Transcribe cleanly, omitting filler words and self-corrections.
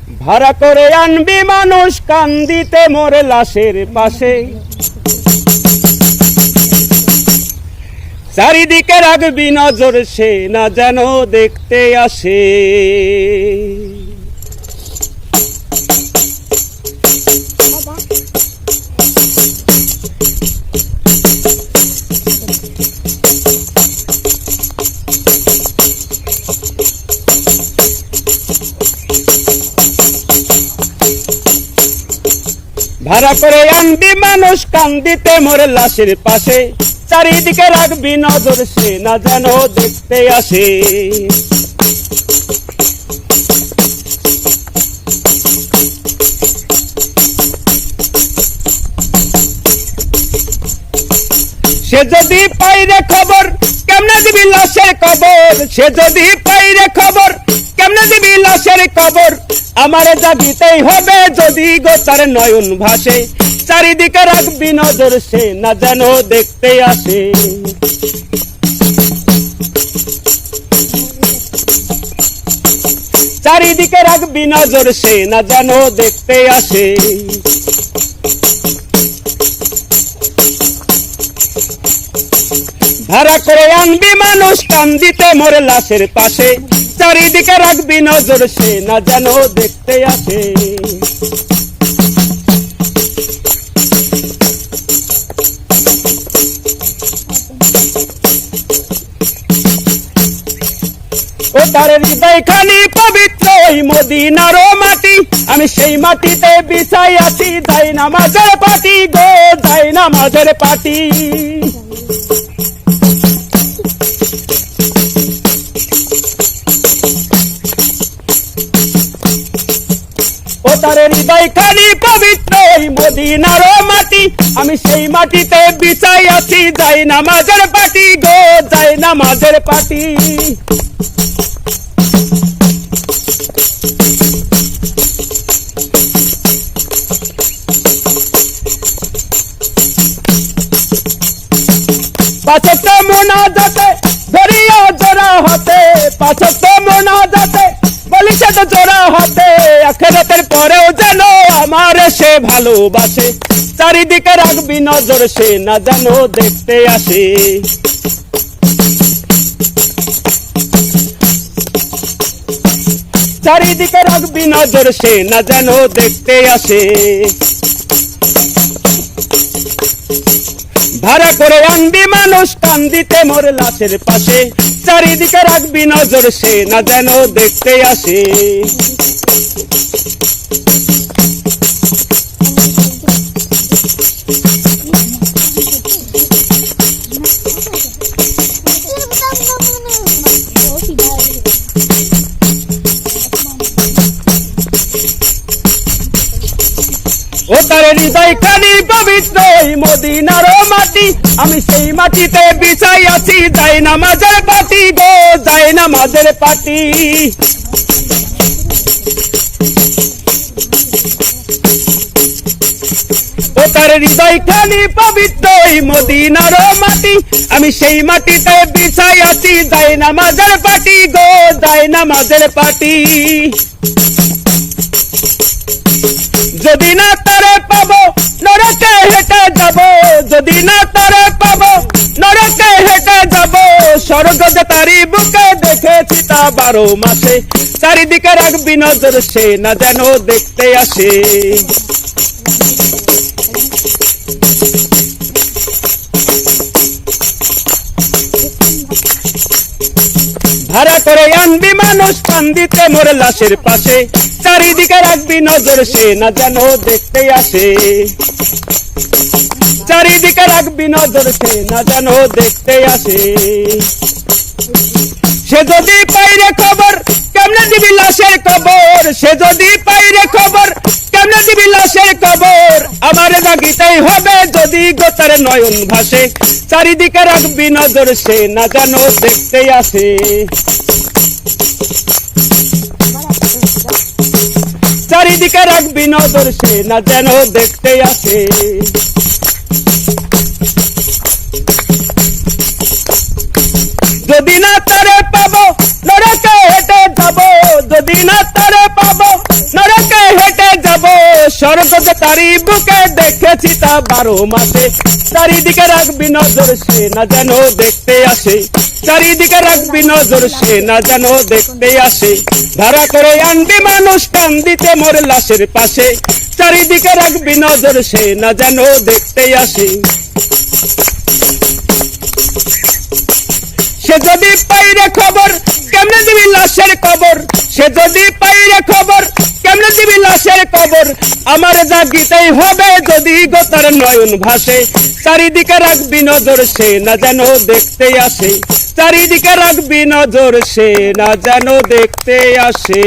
ভাড়া করে আনবি মানুষ কান্দিতে মোরে লাশের পাশে, চারিদিকে রাখবি নজর সে না যেন দেখতে আসে। ভাড়া করে আনবি মানুষ কান্দিতে মোরে লাশের পাশে, চারিদিকে রাখবি নজর সে না যেন দেখতে আসে। সে যদি পাইরে খবর কেমনে দিবি লাশের কবর, সে যদি পাইরে খবর কেমনে দিবি লাশের কবর, আমারে জাগিতেই হবে যদি গোচার নয়ন ভাসে, চারিদিকে রাখবি নজর সে না যেন দেখতে আসে। চারিদিকে রাখবি নজর সে না যেন দেখতে আসে। ভাড়া করে আনবি মানুষ কান্দিতে মোরে লাশের পাশে, চারিদিকে রাখবি নজর সে না যেন দেখতে আসে। ও তার হৃদয় খানি পবিত্র ওই মদিনার মাটি, আমি সেই মাটিতে বিছাই আছি যাই নামাজের পাটি গো, যাই নামাজের পাটি। ও তার হৃদয় খানি পবিত্র ওই মদিনার মাটি, আমি সেই মাটিতে বিছাই আছি যাই নামাজের পাটি গো, যাই নামাজের পাটি। পাঁচক্ত মোনাজাতে ধরিয়া জোড়া হাতে, পাঁচক্ত মোনাজাতে বলিছে তো জোড়া হাতে, আখিরাতের পরেও যেন আমার সে ভালোবাসে, চারিদিকে রাখবি নজর সে না যেন দেখতে আসে। চারিদিকে রাখবি নজর সে না যেন দেখতে আসে। ভাড়া করে আনবি মানুষ কান্দিতে মোরে লাশের পাশে, চারিদিকে রাখবি নজর সে না যেন দেখতে আসে। ও তার হৃদয় খানি পবিত্র ওই মদিনার মাটি, আমি সেই মাটিতে বিছাই আছি যাই নামাজের পাটি গো, যাই নামাজের পাটি। ও তার হৃদয় খানি পবিত্র ওই মদিনার মাটি, আমি সেই মাটিতে বিছাই আছি যাই নামাজের পাটি গো, যাই নামাজের পাটি। যদি না তারে পাবো নরকে হেঁটে যাব, যদি না তারে পাবো নরকে হেঁটে যাব, স্বর্গ যে তারি বুকে দেখেছি তা 12 মাসে, চারিদিকে রাখবি নজর সে না যেন দেখতে আসে। ভাড়া করে আনবি মানুষ কান্দিতে মোরে লাশের পাশে, চারিদিকে রাখবি নজর সে না যেন দেখতে আসে। চারিদিকে রাখবি নজর সে না যেন দেখতে আসে। সে যদি পাইরে খবর কেমনে দিবি লাশের কবর, সে যদি পাইরে খবর কেমনে দিবি লাশের কবর, আমার জাগিতেই হবে যদি গোচার নয়ন ভাসে, চারিদিকে রাখবি নজর সে না যেন দেখতে আসে। চারিদিকে রাখবি নজর সে না যেন দেখতে আসে। যদি না তারে পাবো নরকে হেঁটে যাব, যদি না তারে পাবো নরকে স্বর্গ যে তারি বুকে দেখেছি তা 12 মাসে চারিদিকে রাখবি নজর সে না যেন দেখতে আসে চারিদিকে রাখবি নজর সে না যেন দেখতে আসে ধারা করে আনবি মানুষ টান দিতে মোর লাশের পাশে চারিদিকে রাখবি নজর সে না যেন দেখতে আসে সে যদি পাইরে খবর কেমনে দিবি লাশের কবর সে যদি পাইরে খবর কেমনে দিবি লাশের কবর আমার জাগিতেই হবে যদি গোতার নয়ন ভাসে চারিদিকে রাখবি নজর সে না যেন দেখতে আসে চারিদিকে রাখবি নজর সে না যেন দেখতে আসে।